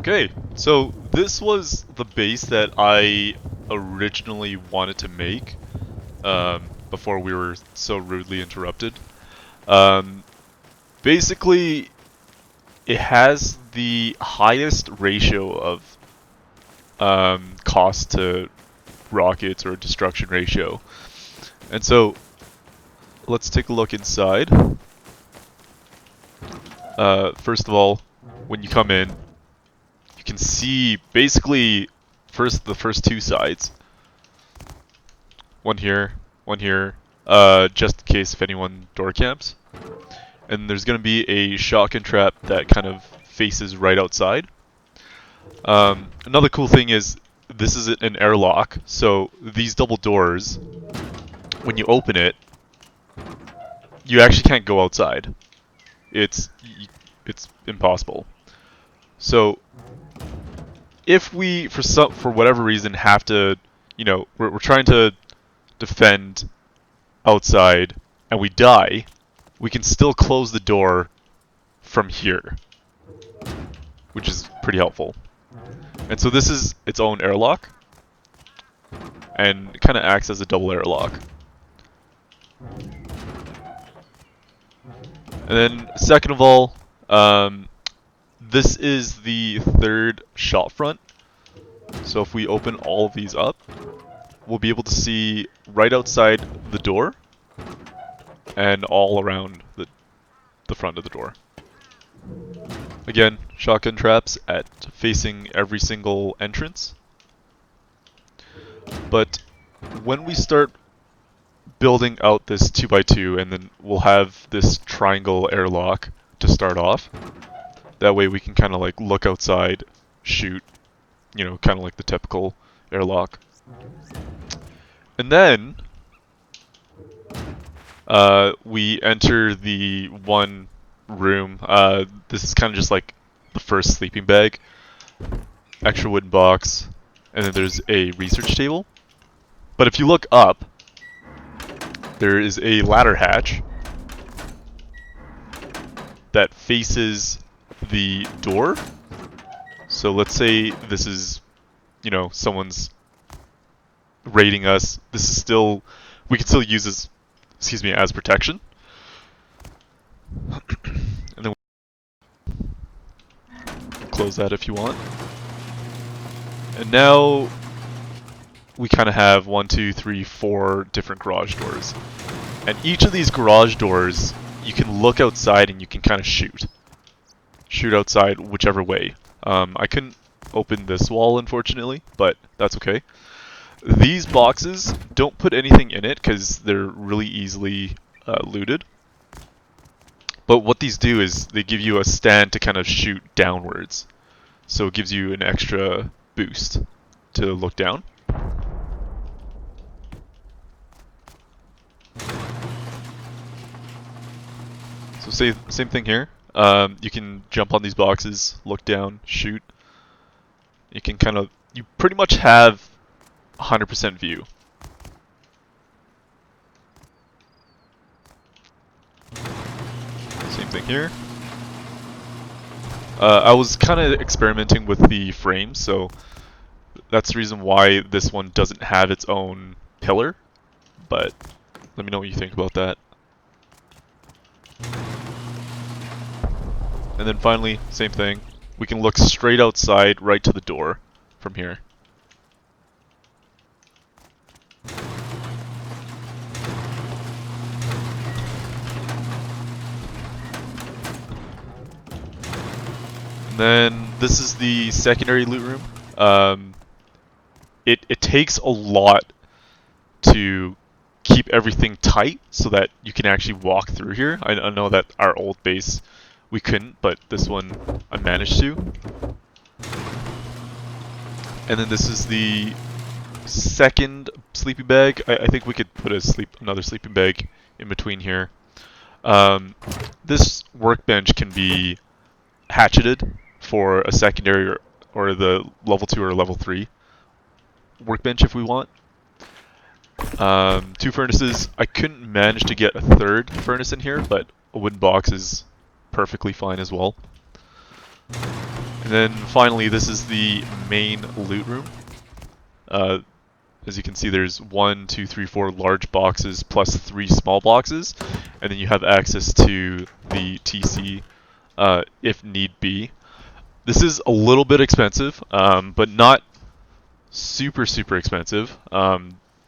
Okay, so this was the base that I originally wanted to make before we were so rudely interrupted. Um, Basically, it has the highest ratio of cost to rockets or destruction ratio. And so let's take a look inside. First of all, when you come in, you can see basically the first two sides. One here, just in case if anyone door camps. And there's going to be a shotgun trap that kind of faces right outside. Another cool thing is this is an airlock, so these double doors, when you open it, you actually can't go outside. It's impossible. So if we for whatever reason have to, we're trying to defend outside and we die, we can still close the door from here, which is pretty helpful. And so this is its own airlock, and it kind of acts as a double airlock. And then second of all, this is the third shot front. So if we open all of these up, we'll be able to see right outside the door and all around the front of the door. Again, shotgun traps at facing every single entrance. But when we start building out this 2x2, and then we'll have this triangle airlock to start off. That way we can kind of like look outside, shoot, kind of like the typical airlock. And then we enter the one room. This is kind of just like the first sleeping bag, extra wooden box, and then there's a research table. But if you look up, there is a ladder hatch that faces the door. So let's say this is, someone's raiding us. This is still, we can still use this, as protection. And then close that if you want. And now we kind of have 1, 2, 3, 4 different garage doors. And each of these garage doors, you can look outside and you can kind of shoot. Shoot outside whichever way. I couldn't open this wall, unfortunately, but that's okay. These boxes, don't put anything in it because they're really easily looted. But what these do is they give you a stand to kind of shoot downwards. So it gives you an extra boost to look down. So same thing here. You can jump on these boxes, look down, shoot. You can you pretty much have 100% view. Same thing here. I was kind of experimenting with the frames, so that's the reason why this one doesn't have its own pillar. But let me know what you think about that. And then finally, same thing. We can look straight outside, right to the door from here. And then this is the secondary loot room. It takes a lot to keep everything tight so that you can actually walk through here. I know that our old base we couldn't, but this one I managed to. And then this is the second sleeping bag. I think we could put another sleeping bag in between here. This workbench can be hatcheted for a secondary or the level 2 or level 3 workbench if we want. 2 furnaces. I couldn't manage to get a third furnace in here, but a wooden box is perfectly fine as well. And then finally, this is the main loot room. As you can see, there's 1, 2, 3, 4 large boxes plus 3 small boxes, and then you have access to the TC if need be. This is a little bit expensive, but not super expensive.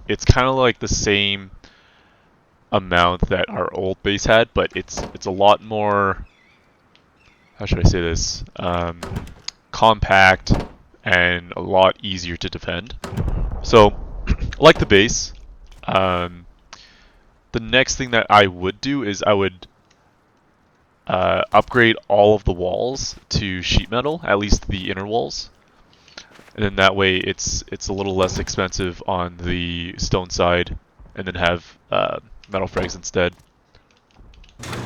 It's kind of like the same amount that our old base had, but it's a lot more. How should I say this? Compact and a lot easier to defend. So, like the base, the next thing that I would do is I would upgrade all of the walls to sheet metal, at least the inner walls, and then that way it's a little less expensive on the stone side, and then have metal frags instead.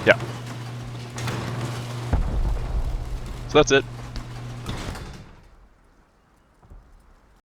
Yeah. So that's it.